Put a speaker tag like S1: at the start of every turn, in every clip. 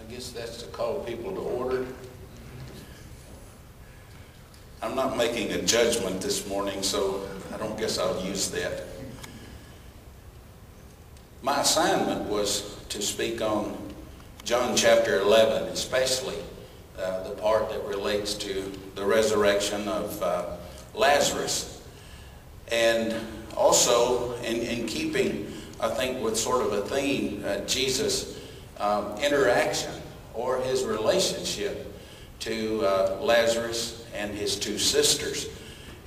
S1: guess that's to call people to order. I'm not making a judgment this morning, so I don't guess I'll use that. My assignment was to speak on John chapter 11, especially the part that relates to the resurrection of Lazarus. And also, in keeping, I think, with sort of a theme, Jesus' interaction or his relationship to Lazarus and his two sisters.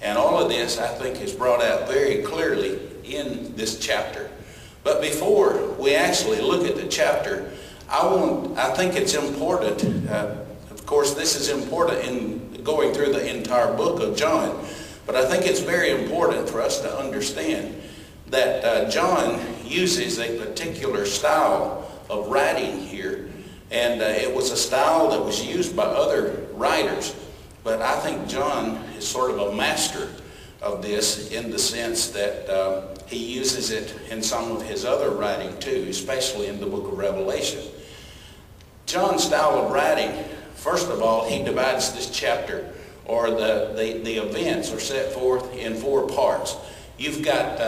S1: And all of this, I think, is brought out very clearly in this chapter. But before we actually look at the chapter, I think it's important, of course this is important in going through the entire book of John, but I think it's very important for us to understand that John uses a particular style of writing here, and it was a style that was used by other writers, but I think John is sort of a master of this in the sense that he uses it in some of his other writing too, especially in the book of Revelation. John's style of writing, first of all, he divides this chapter, or the events are set forth in four parts. You've got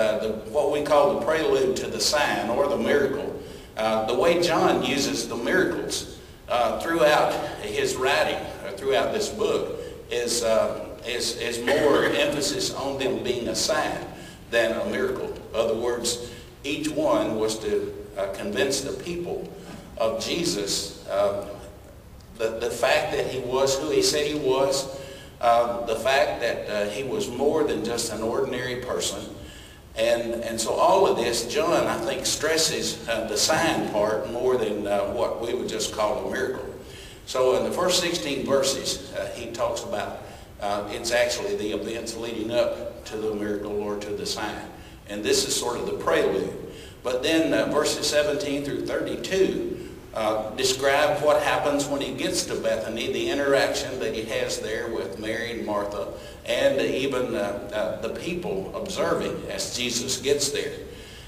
S1: what we call the prelude to the sign or the miracle. The way John uses the miracles throughout his writing, throughout this book, is more emphasis on them being a sign than a miracle. In other words, each one was to convince the people of Jesus, the fact that he was who he said he was, the fact that he was more than just an ordinary person. And so all of this, John, I think, stresses the sign part more than what we would just call a miracle. So in the first 16 verses, he talks about it's actually the events leading up to the miracle or to the sign. And this is sort of the prelude. But then verses 17 through 32 describe what happens when he gets to Bethany, the interaction that he has there with Mary and Martha, and even the people observing as Jesus gets there.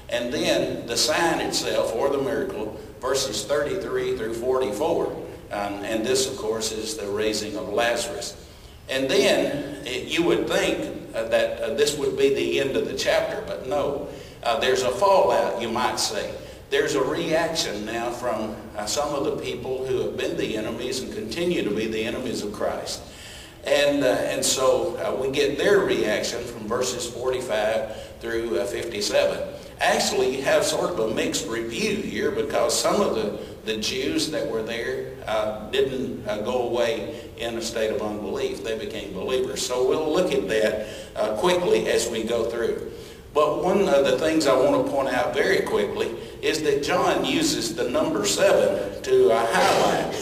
S1: And then the sign itself, or the miracle, verses 33 through 44. And this, of course, is the raising of Lazarus. And then you would think that this would be the end of the chapter, but no. There's a fallout, you might say. There's a reaction now from some of the people who have been the enemies and continue to be the enemies of Christ. And so we get their reaction from verses 45 through 57. Actually, you have sort of a mixed review here, because some of the Jews that were there didn't go away in a state of unbelief. They became believers. So we'll look at that quickly as we go through. But one of the things I want to point out very quickly is that John uses the number 7 to highlight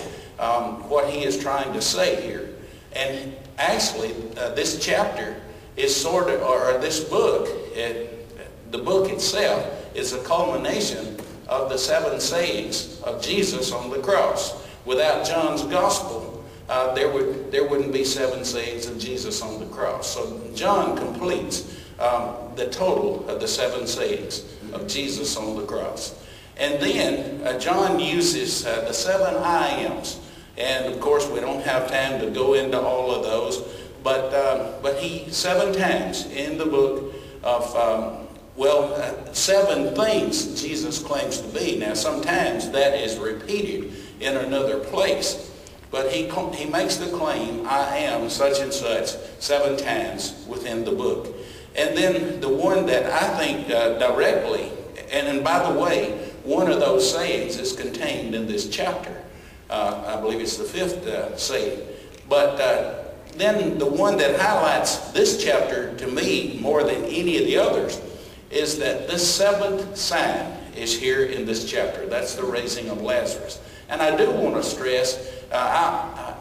S1: what he is trying to say here. And actually, this chapter is sort of, or this book, the book itself is a culmination of the 7 sayings of Jesus on the cross. Without John's gospel, there wouldn't be 7 sayings of Jesus on the cross. So John completes the total of the 7 sayings of Jesus on the cross. And then John uses the 7 I ams. And of course we don't have time to go into all of those, but he 7 times in the book of 7 things Jesus claims to be. Now sometimes that is repeated in another place, but he makes the claim, I am such and such, 7 times within the book. And then the one that I think directly, and by the way, one of those sayings is contained in this chapter. I believe it's the 5th saying. But then the one that highlights this chapter to me more than any of the others is that this 7th sign is here in this chapter. That's the raising of Lazarus. And I do want to stress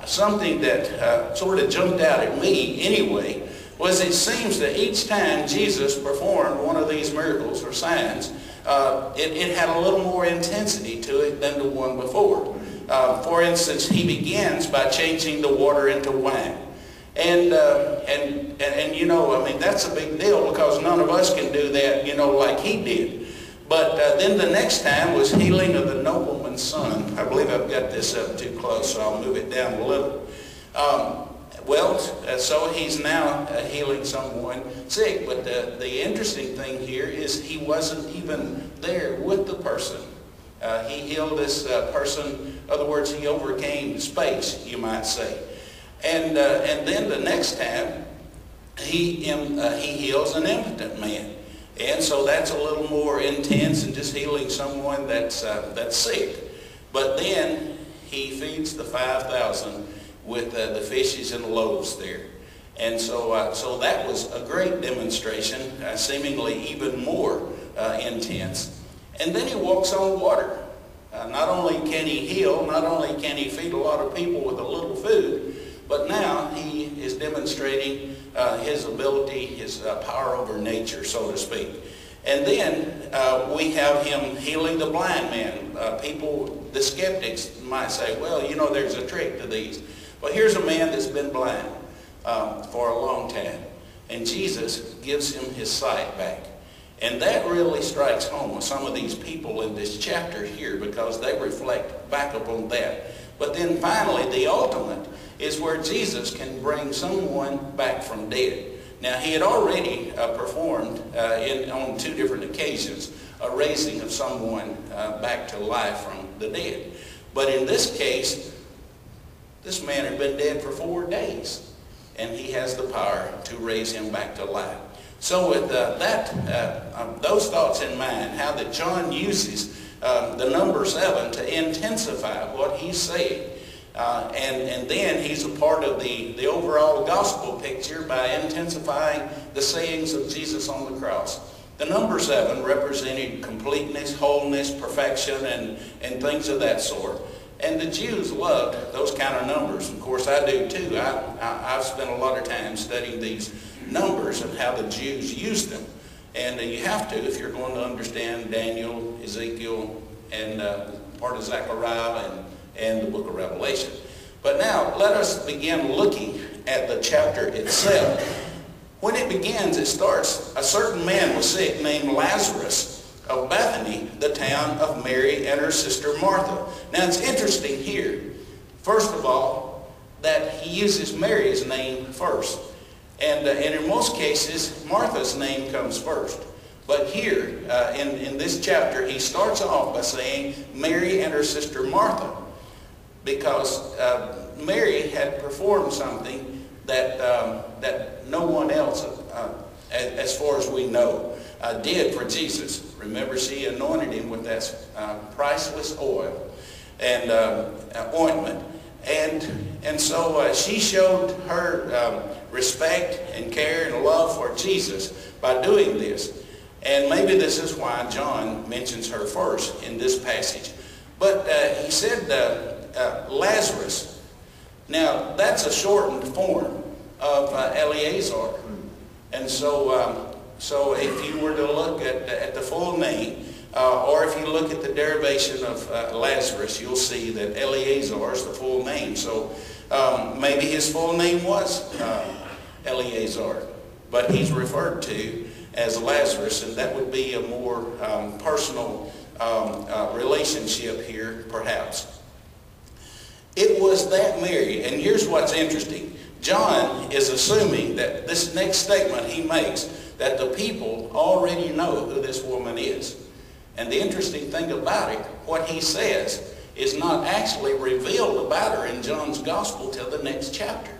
S1: something that sort of jumped out at me anyway, was it seems that each time Jesus performed one of these miracles or signs, it had a little more intensity to it than the one before. For instance, he begins by changing the water into wine. And you know, I mean, that's a big deal, because none of us can do that, you know, like he did. But then the next time was healing of the nobleman husband's son. I believe I've got this up too close, so I'll move it down a little. So he's now healing someone sick. But the interesting thing here is he wasn't even there with the person. He healed this person. In other words, he overcame space, you might say. And then the next time, he heals an impotent man. And so that's a little more intense than just healing someone that's sick. But then he feeds the 5,000 with the fishes and loaves there. And so that was a great demonstration, seemingly even more intense. And then he walks on water. Not only can he heal, not only can he feed a lot of people with a little food, but now he is demonstrating his ability, his power over nature, so to speak. And then we have him healing the blind man. People, the skeptics might say, well, you know, there's a trick to these. But here's a man that's been blind for a long time. And Jesus gives him his sight back. And that really strikes home with some of these people in this chapter here, because they reflect back upon that. But then finally, the ultimate is where Jesus can bring someone back from dead. Now, he had already performed on 2 different occasions a raising of someone back to life from the dead. But in this case, this man had been dead for 4 days, and he has the power to raise him back to life. So with those thoughts in mind, how that John uses the number 7 to intensify what he's saying, and then he's a part of the overall gospel picture by intensifying the sayings of Jesus on the cross. The number 7 represented completeness, wholeness, perfection, and things of that sort. And the Jews loved those kind of numbers. Of course, I do too. I've spent a lot of time studying these numbers and how the Jews used them. And you have to if you're going to understand Daniel, Ezekiel, and part of Zechariah and the book of Revelation. But now, let us begin looking at the chapter itself. When it begins, it starts, a certain man was sick named Lazarus of Bethany, the town of Mary and her sister Martha. Now, it's interesting here, first of all, that he uses Mary's name first. And in most cases, Martha's name comes first. But here, in this chapter, he starts off by saying Mary and her sister Martha, because Mary had performed something that no one else, as far as we know, did for Jesus. Remember, she anointed him with that priceless oil and ointment. And so she showed her respect and care and love for Jesus by doing this. And maybe this is why John mentions her first in this passage. But he said Lazarus. Now, that's a shortened form of Eleazar. And so if you were to look at the full name, or if you look at the derivation of Lazarus, you'll see that Eleazar is the full name. So maybe his full name was Eleazar, but he's referred to as Lazarus, and that would be a more personal relationship here, perhaps. It was that Mary, and here's what's interesting. John is assuming that this next statement he makes, that the people already know who this woman is. And the interesting thing about it, what he says is not actually revealed about her in John's gospel till the next chapter.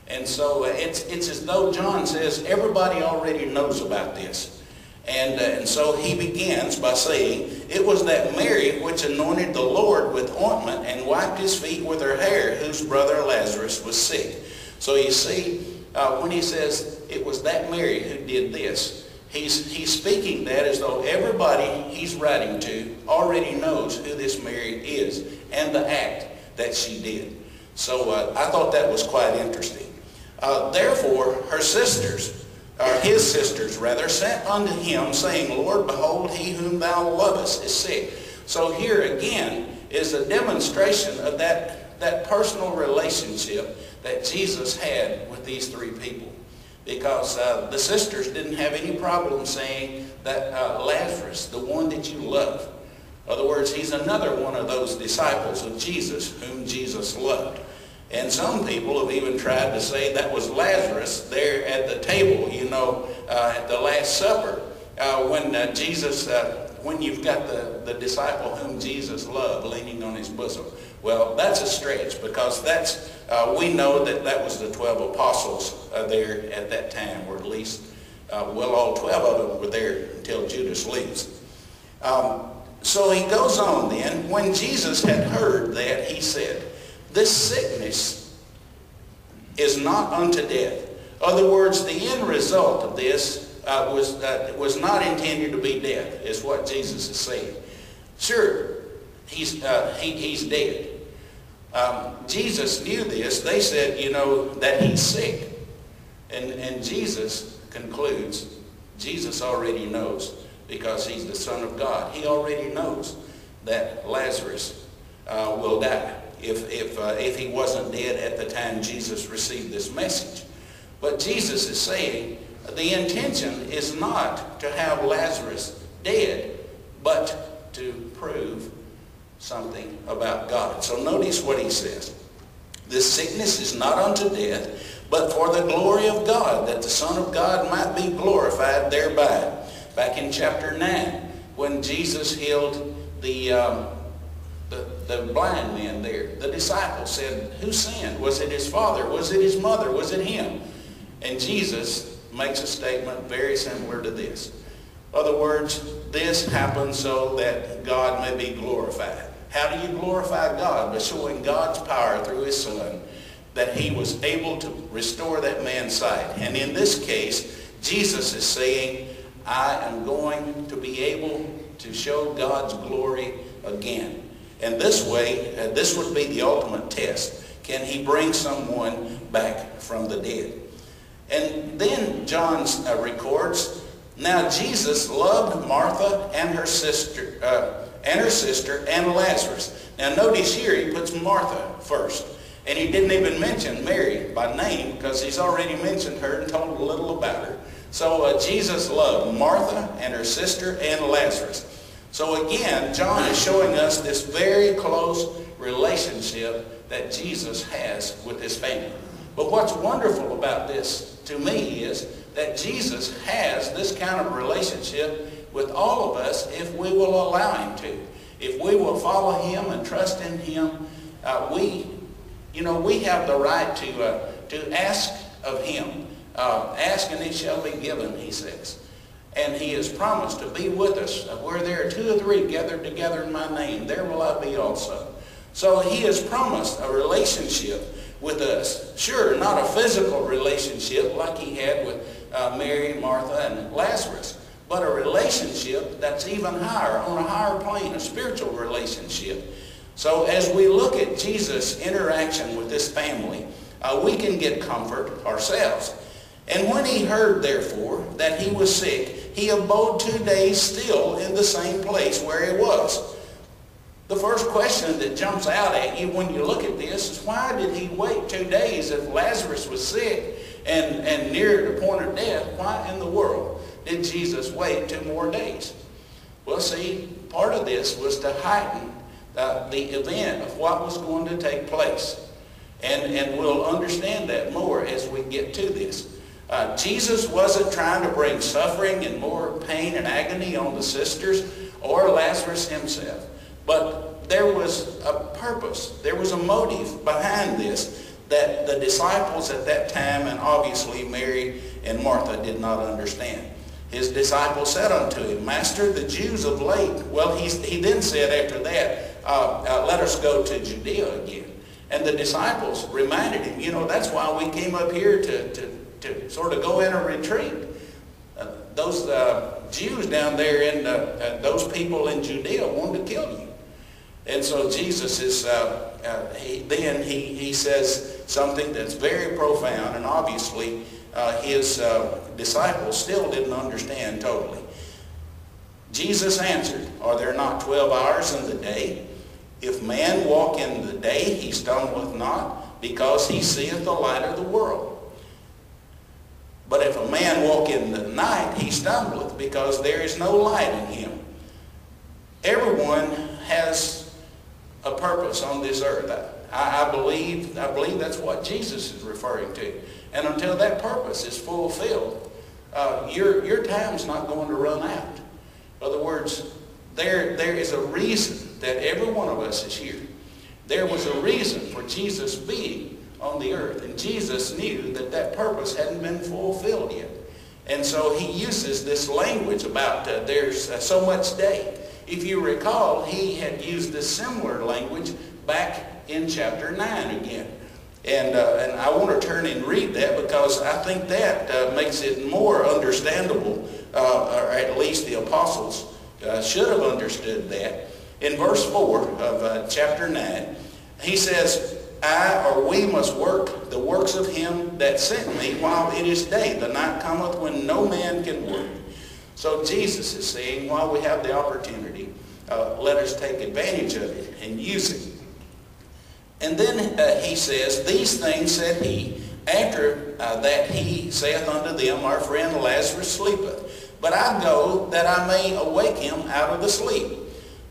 S1: And so it's as though John says everybody already knows about this. And so he begins by saying, it was that Mary which anointed the Lord with ointment and wiped his feet with her hair, whose brother Lazarus was sick. So you see, when he says it was that Mary who did this, he's speaking that as though everybody he's writing to already knows who this Mary is and the act that she did. So I thought that was quite interesting. Therefore, her sisters, or his sisters rather, sent unto him, saying, Lord, behold, he whom thou lovest is sick. So here again is a demonstration of that personal relationship that Jesus had with these 3 people. Because the sisters didn't have any problem saying that Lazarus, the one that you love, In other words, he's another one of those disciples of Jesus whom Jesus loved. And some people have even tried to say that was Lazarus there at the table, at the Last Supper, when you've got the disciple whom Jesus loved leaning on his bosom. Well, that's a stretch, because we know that was the 12 apostles there at that time, or at least, all 12 of them were there until Judas leaves. So he goes on then. When Jesus had heard that, he said, "This sickness is not unto death." In other words, the end result of this was not intended to be death, is what Jesus is saying. Sure, he's dead. Jesus knew this. They said, that he's sick. And Jesus concludes, Jesus already knows, because he's the Son of God. He already knows that Lazarus will die if he wasn't dead at the time Jesus received this message. But Jesus is saying the intention is not to have Lazarus dead, but to prove something about God. So notice what he says. "This sickness is not unto death, but for the glory of God, that the Son of God might be glorified thereby." Back in chapter 9, when Jesus healed the blind man there, the disciples said, "Who sinned? Was it his father? Was it his mother? Was it him?" And Jesus makes a statement very similar to this. In other words, this happened so that God may be glorified. How do you glorify God? By showing God's power through his Son, that he was able to restore that man's sight. And in this case, Jesus is saying, I am going to be able to show God's glory again. And this way, this would be the ultimate test. Can he bring someone back from the dead? And then John records, "Now Jesus loved Martha and her sister and Lazarus." Now notice here he puts Martha first. And he didn't even mention Mary by name, because he's already mentioned her and told a little about her. So Jesus loved Martha and her sister and Lazarus. So again, John is showing us this very close relationship that Jesus has with his family. But what's wonderful about this to me is that Jesus has this kind of relationship with all of us if we will allow him to. If we will follow him and trust in him, we have the right to ask of him. Ask and it shall be given, he says. And he has promised to be with us. Where there are 2 or 3 gathered together in my name, there will I be also. So he has promised a relationship with us. Sure, not a physical relationship like he had with Mary, Martha, and Lazarus, but a relationship that's even higher, on a higher plane, a spiritual relationship. So as we look at Jesus' interaction with this family, we can get comfort ourselves. And when he heard, therefore, that he was sick, he abode 2 days still in the same place where he was. The first question that jumps out at you when you look at this is, why did he wait 2 days if Lazarus was sick and near the point of death? Why in the world did Jesus wait 2 more days? Well, see, part of this was to heighten the event of what was going to take place. And we'll understand that more as we get to this. Jesus wasn't trying to bring suffering and more pain and agony on the sisters or Lazarus himself. But there was a purpose. There was a motive behind this that the disciples at that time, and obviously Mary and Martha, did not understand. His disciples said unto him, "Master, the Jews of late..." Well, he then said after that, "Let us go to Judea again." And the disciples reminded him, that's why we came up here to sort of go in a retreat. Those Jews down there and those people in Judea wanted to kill you. And so Jesus is, he says something that's very profound, and obviously his disciples still didn't understand totally. Jesus answered, "Are there not 12 hours in the day? If man walk in the day, he stumbleth not, because he seeth the light of the world. But if a man walk in the night, he stumbleth, because there is no light in him." Everyone has a purpose on this earth. I believe that's what Jesus is referring to. And until that purpose is fulfilled, your time's not going to run out. In other words, there is a reason that every one of us is here. There was a reason for Jesus being on the earth, and Jesus knew that that purpose hadn't been fulfilled yet. And so he uses this language about there's so much day. If you recall, he had used this similar language back in chapter 9 again. And I want to turn and read that because I think that makes it more understandable, or at least the apostles should have understood that. In verse 4 of chapter 9, he says, we must work the works of him that sent me while it is day. The night cometh when no man can work. So Jesus is saying, while we have the opportunity, let us take advantage of it and use it. And then he says, these things said he, after that he saith unto them, our friend Lazarus sleepeth. But I go that I may awake him out of the sleep.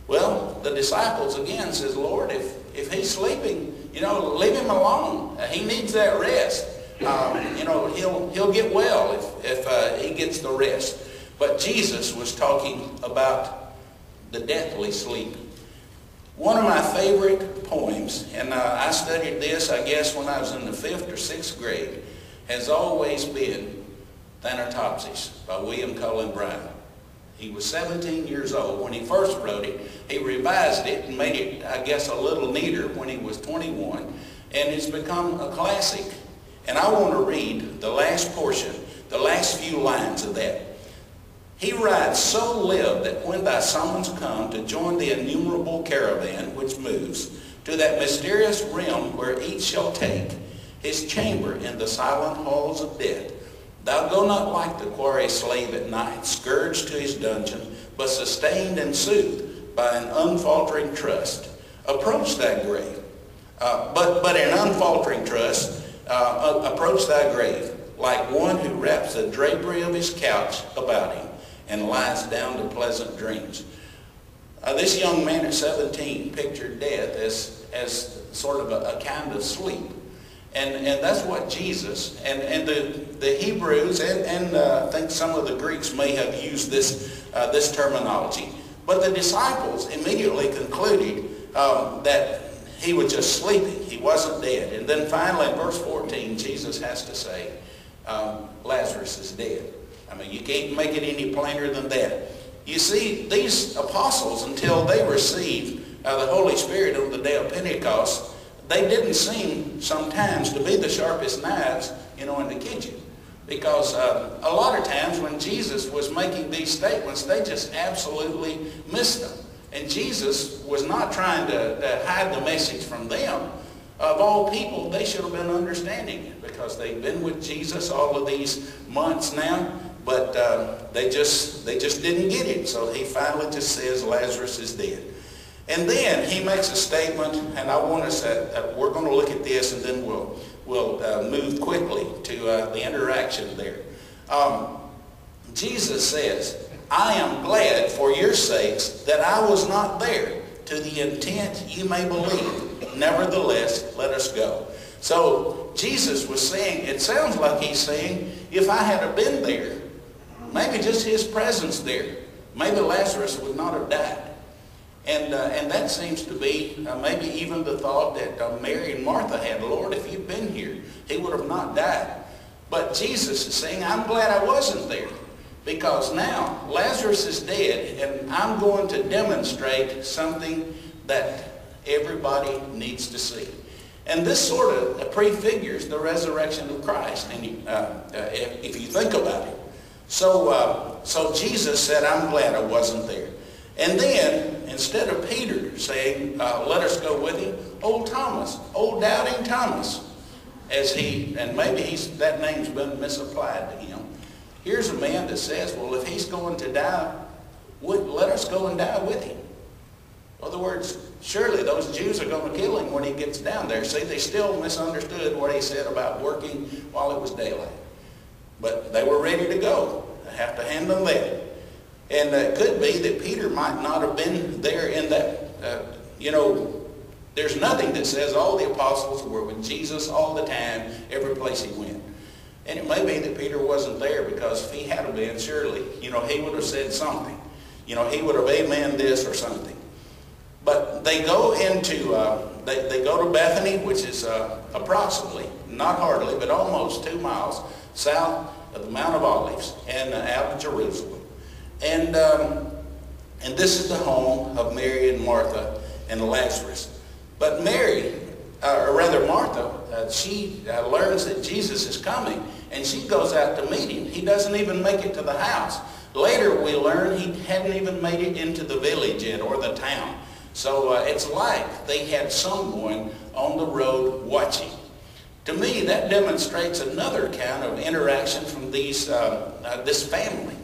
S1: Well, the disciples again says, Lord, if he's sleeping, leave him alone. He needs that rest. He'll get well if he gets the rest. But Jesus was talking about the deathly sleep. One of my favorite poems, and I studied this, I guess, when I was in the 5th or 6th grade, has always been Thanatopsis by William Cullen Bryant. He was 17 years old when he first wrote it. He revised it and made it, I guess, a little neater when he was 21. And it's become a classic. And I want to read the last portion, the last few lines of that. He writes, so live that when thy summons come to join the innumerable caravan which moves to that mysterious realm where each shall take his chamber in the silent halls of death, thou go not like the quarry slave at night, scourged to his dungeon, but sustained and soothed by an unfaltering trust. Approach thy grave, but in unfaltering trust, approach thy grave, like one who wraps the drapery of his couch about him and lies down to pleasant dreams. This young man at 17 pictured death as sort of a kind of sleep. And that's what Jesus, and the Hebrews, and I think some of the Greeks may have used this terminology. But the disciples immediately concluded that he was just sleeping. He wasn't dead. And then finally in verse 14, Jesus has to say, Lazarus is dead. I mean, you can't make it any plainer than that. You see, these apostles, until they received the Holy Spirit on the day of Pentecost, they didn't seem sometimes to be the sharpest knives, in the kitchen. Because a lot of times when Jesus was making these statements, they just absolutely missed them. And Jesus was not trying to hide the message from them. Of all people, they should have been understanding it because they've been with Jesus all of these months now. But they just didn't get it. So he finally just says Lazarus is dead. And then he makes a statement, and I want us we're going to look at this, and then we'll move quickly to the interaction there. Jesus says, I am glad for your sakes that I was not there, to the intent you may believe. Nevertheless, let us go. So Jesus was saying, it sounds like he's saying, if I had been there, maybe just his presence there, maybe Lazarus would not have died. And that seems to be maybe even the thought that Mary and Martha had. Lord, if you'd been here, he would have not died. But Jesus is saying, I'm glad I wasn't there. Because now Lazarus is dead, and I'm going to demonstrate something that everybody needs to see. And this sort of prefigures the resurrection of Christ, and if you think about it. So Jesus said, I'm glad I wasn't there. And then, instead of Peter saying, let us go with him, old Thomas, old doubting Thomas, and maybe that name's been misapplied to him. Here's a man that says, well, if he's going to die, let us go and die with him. In other words, surely those Jews are going to kill him when he gets down there. See, they still misunderstood what he said about working while it was daylight. But they were ready to go. I have to hand them that. And it could be that Peter might not have been there in that, there's nothing that says all the apostles were with Jesus all the time, every place he went. And it may be that Peter wasn't there, because if he had been, surely, he would have said something. He would have amen this or something. But they go into, they go to Bethany, which is approximately, not hardly, but almost 2 miles south of the Mount of Olives and out of Jerusalem. And this is the home of Mary and Martha and Lazarus. But Martha, she learns that Jesus is coming, and she goes out to meet him. He doesn't even make it to the house. Later we learn he hadn't even made it into the village yet, or the town. So it's like they had someone on the road watching. To me, that demonstrates another kind of interaction from this family.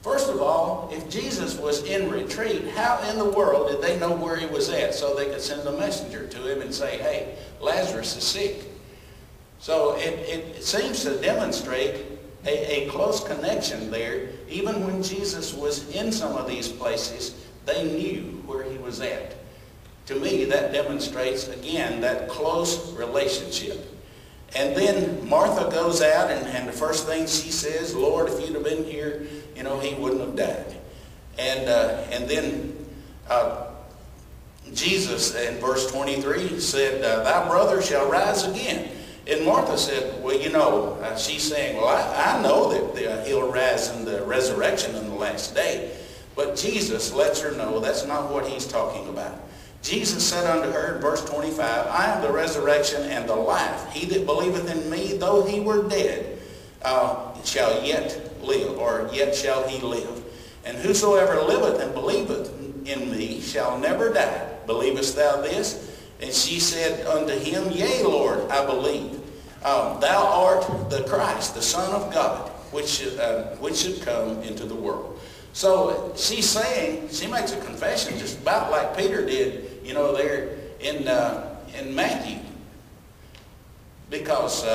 S1: First of all, if Jesus was in retreat, how in the world did they know where he was at so they could send a messenger to him and say, hey, Lazarus is sick? So it seems to demonstrate a close connection there. Even when Jesus was in some of these places, they knew where he was at. To me, that demonstrates, again, that close relationship. And then Martha goes out, and the first thing she says, Lord, if you'd have been here, he wouldn't have died. And then Jesus, in verse 23, said, thy brother shall rise again. And Martha said, well, she's saying, well, I know that he'll rise in the resurrection in the last day. But Jesus lets her know that's not what he's talking about. Jesus said unto her in verse 25, I am the resurrection and the life. He that believeth in me, though he were dead, shall yet live, or yet shall he live. And whosoever liveth and believeth in me shall never die. Believest thou this? And she said unto him, Yea, Lord, I believe. Thou art the Christ, the Son of God, which should come into the world. So she's saying, she makes a confession just about like Peter did, there in Matthew. Because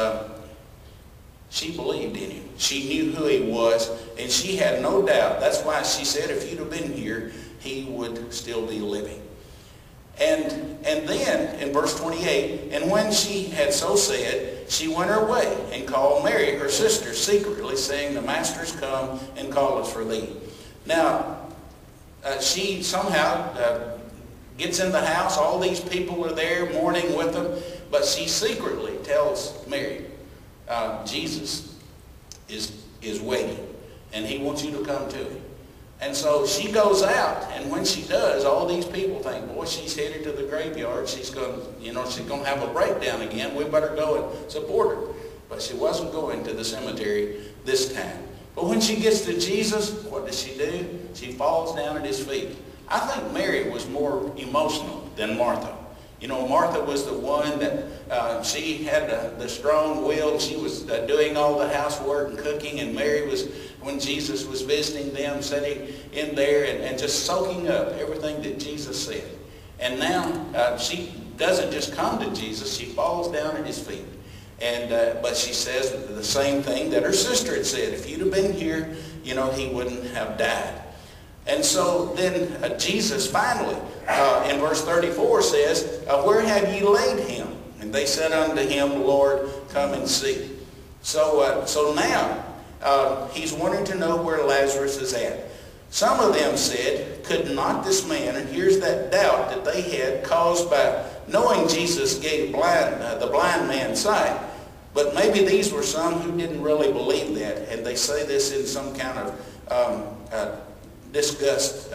S1: she believed in him. She knew who he was, and she had no doubt. That's why she said if you'd have been here, he would still be living. And then in verse 28, and when she had so said, she went her way and called Mary, her sister, secretly, saying, the Master is come and calleth for thee. Now, she somehow gets in the house. All these people are there mourning with them, but she secretly tells Mary, Jesus is waiting, and he wants you to come to him. And so she goes out, and when she does, all these people think, boy, she's headed to the graveyard. She's going to have a breakdown again. We better go and support her. But she wasn't going to the cemetery this time. But when she gets to Jesus, what does she do? She falls down at his feet. I think Mary was more emotional than Martha. Martha was the one that she had the strong will. She was doing all the housework and cooking, and Mary was, when Jesus was visiting them, sitting in there and just soaking up everything that Jesus said. And now she doesn't just come to Jesus, she falls down at his feet. But she says the same thing that her sister had said. If you'd have been here, he wouldn't have died. And so then Jesus finally, in verse 34 says, where have ye laid him? And they said unto him, Lord, come and see. So now he's wanting to know where Lazarus is at. Some of them said, could not this man, and here's that doubt that they had caused by knowing Jesus gave the blind man sight, but maybe these were some who didn't really believe that, and they say this in some kind of disgust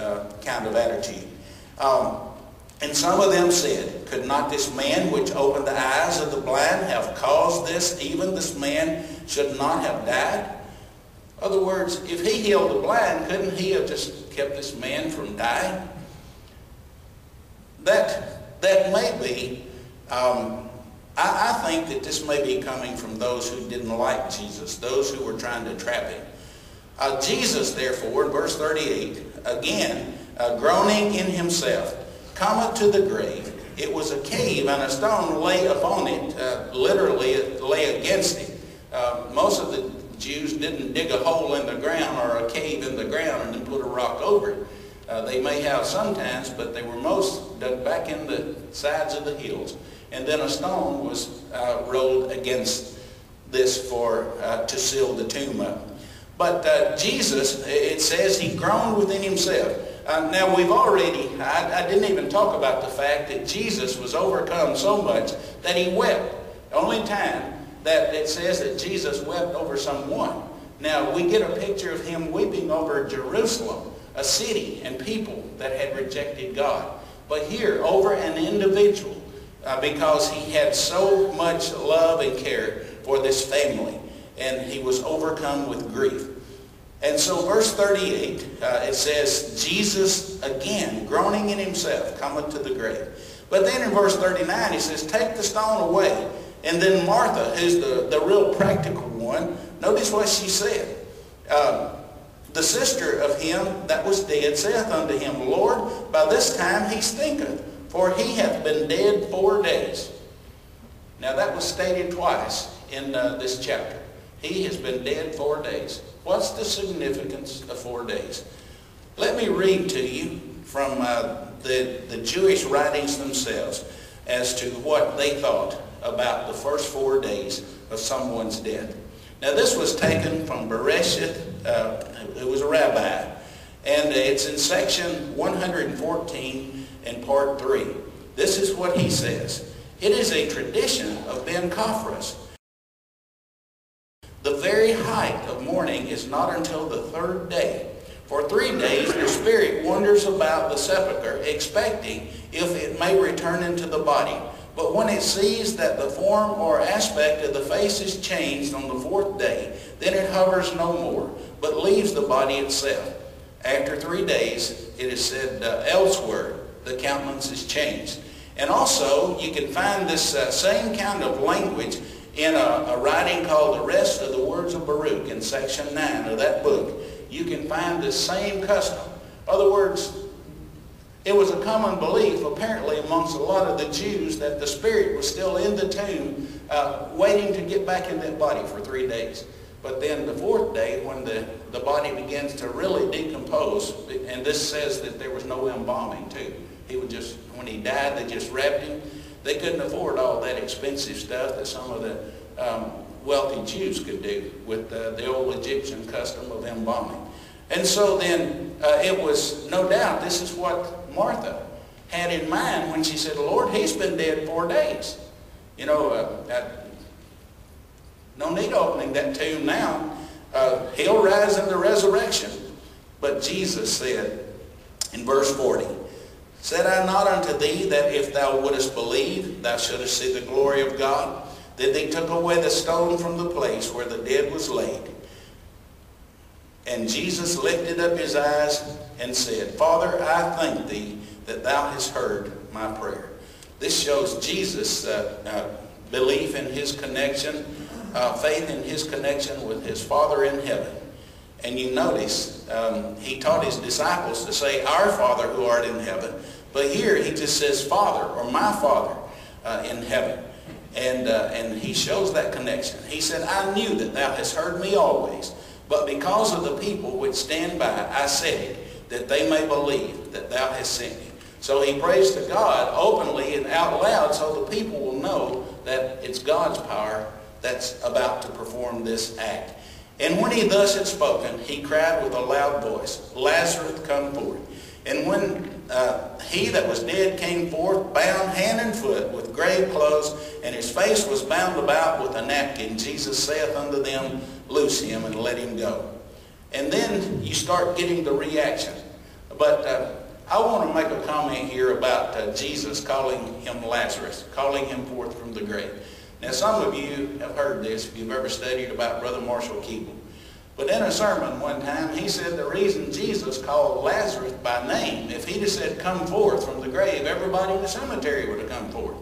S1: kind of attitude. And some of them said, could not this man which opened the eyes of the blind have caused this, even this man should not have died? In other words, if he healed the blind, couldn't he have just kept this man from dying? That may be, I think that this may be coming from those who didn't like Jesus, those who were trying to trap him. Jesus, therefore, in verse 38, again, groaning in himself, cometh to the grave. It was a cave, and a stone lay upon it, literally it lay against it. Most of Jews didn't dig a hole in the ground or a cave in the ground and then put a rock over it. They may have sometimes, but they were most dug back in the sides of the hills. And then a stone was rolled against this to seal the tomb up. But Jesus, it says he groaned within himself. Now we've already, I didn't even talk about the fact that Jesus was overcome so much that he wept. The only time that it says that Jesus wept over someone. Now we get a picture of him weeping over Jerusalem, a city and people that had rejected God. But here, over an individual, because he had so much love and care for this family, and he was overcome with grief. And so verse 38, it says, Jesus again, groaning in himself, cometh to the grave. But then in verse 39, he says, take the stone away. And then Martha, who's the real practical one, notice what she said. The sister of him that was dead saith unto him, Lord, by this time he stinketh, for he hath been dead 4 days. Now that was stated twice in this chapter. He has been dead 4 days. What's the significance of 4 days? Let me read to you from the Jewish writings themselves as to what they thought about the first 4 days of someone's death. Now this was taken from Bereshit, who was a rabbi, and it's in section 114 in part 3. This is what he says. It is a tradition of Ben Kaphras. The very height of mourning is not until the 3rd day. For 3 days the spirit wanders about the sepulchre, expecting if it may return into the body. But when it sees that the form or aspect of the face is changed on the 4th day, then it hovers no more, but leaves the body itself. After 3 days, it is said elsewhere, the countenance is changed. And also, you can find this same kind of language in a writing called The Rest of the Words of Baruch in section 9 of that book. You can find the same custom. In other words, it was a common belief, apparently, amongst a lot of the Jews that the spirit was still in the tomb, waiting to get back in that body for 3 days. But then the 4th day, when the body begins to really decompose, and this says that there was no embalming too. He would just, when he died, they just wrapped him. They couldn't afford all that expensive stuff that some of the wealthy Jews could do with the old Egyptian custom of embalming. And so then it was, no doubt, this is what Martha had in mind when she said, Lord, he's been dead 4 days. You know, no need opening that tomb now. He'll rise in the resurrection. But Jesus said in verse 40, said I not unto thee that if thou wouldest believe, thou shouldest see the glory of God? Then they took away the stone from the place where the dead was laid. And Jesus lifted up his eyes and said, Father, I thank thee that thou hast heard my prayer. This shows Jesus' belief in his connection, faith in his connection with his Father in heaven. And you notice he taught his disciples to say, our Father who art in heaven. But here he just says, Father, or my Father in heaven. And he shows that connection. He said, I knew that thou hast heard me always. But because of the people which stand by, I said it, that they may believe that thou hast sent me. So he prays to God openly and out loud so the people will know that it's God's power that's about to perform this act. And when he thus had spoken, he cried with a loud voice, Lazarus, come forth. And when he that was dead came forth, bound hand and foot with grave clothes, and his face was bound about with a napkin, Jesus saith unto them, loose him and let him go. And then you start getting the reaction. But I want to make a comment here about Jesus calling him Lazarus, calling him forth from the grave. Now some of you have heard this if you've ever studied about Brother Marshall Keeble. But in a sermon one time, he said the reason Jesus called Lazarus by name, if he'd have said, come forth from the grave, everybody in the cemetery would have come forth.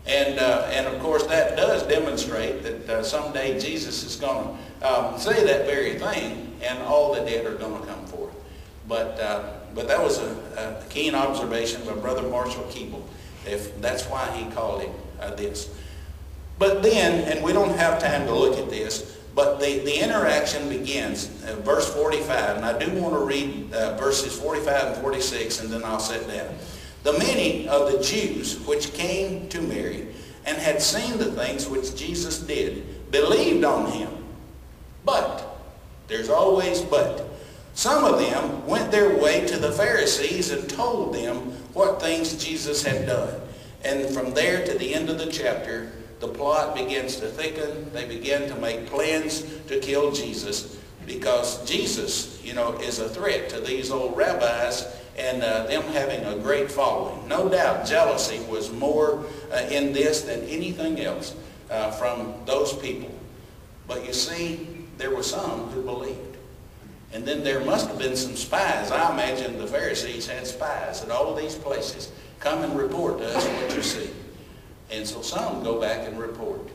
S1: And of course, that does demonstrate that someday Jesus is going to say that very thing, and all the dead are going to come forth. But that was a keen observation by Brother Marshall Keeble, if that's why he called him this. But then, and we don't have time to look at this, But the interaction begins, verse 45, and I do want to read verses 45 and 46, and then I'll sit down. The many of the Jews which came to Mary and had seen the things which Jesus did believed on him. But, there's always but, some of them went their way to the Pharisees and told them what things Jesus had done. And from there to the end of the chapter, the plot begins to thicken. They begin to make plans to kill Jesus because Jesus, is a threat to these old rabbis and them having a great following. No doubt jealousy was more in this than anything else from those people. But you see, there were some who believed. And then there must have been some spies. I imagine the Pharisees had spies at all these places. Come and report to us what you see. And so some go back and report.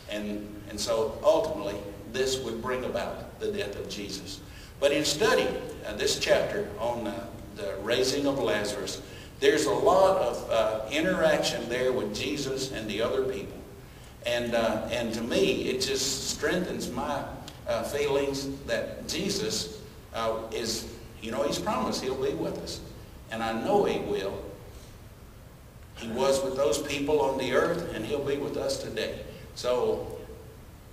S1: And so ultimately, this would bring about the death of Jesus. But in studying this chapter on the raising of Lazarus, there's a lot of interaction there with Jesus and the other people. And to me, it just strengthens my feelings that Jesus is, he's promised he'll be with us. And I know he will. He was with those people on the earth, and he'll be with us today. So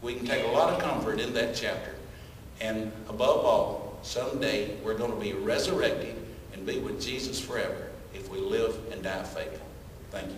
S1: we can take a lot of comfort in that chapter. And above all, someday we're going to be resurrected and be with Jesus forever if we live and die faithful. Thank you.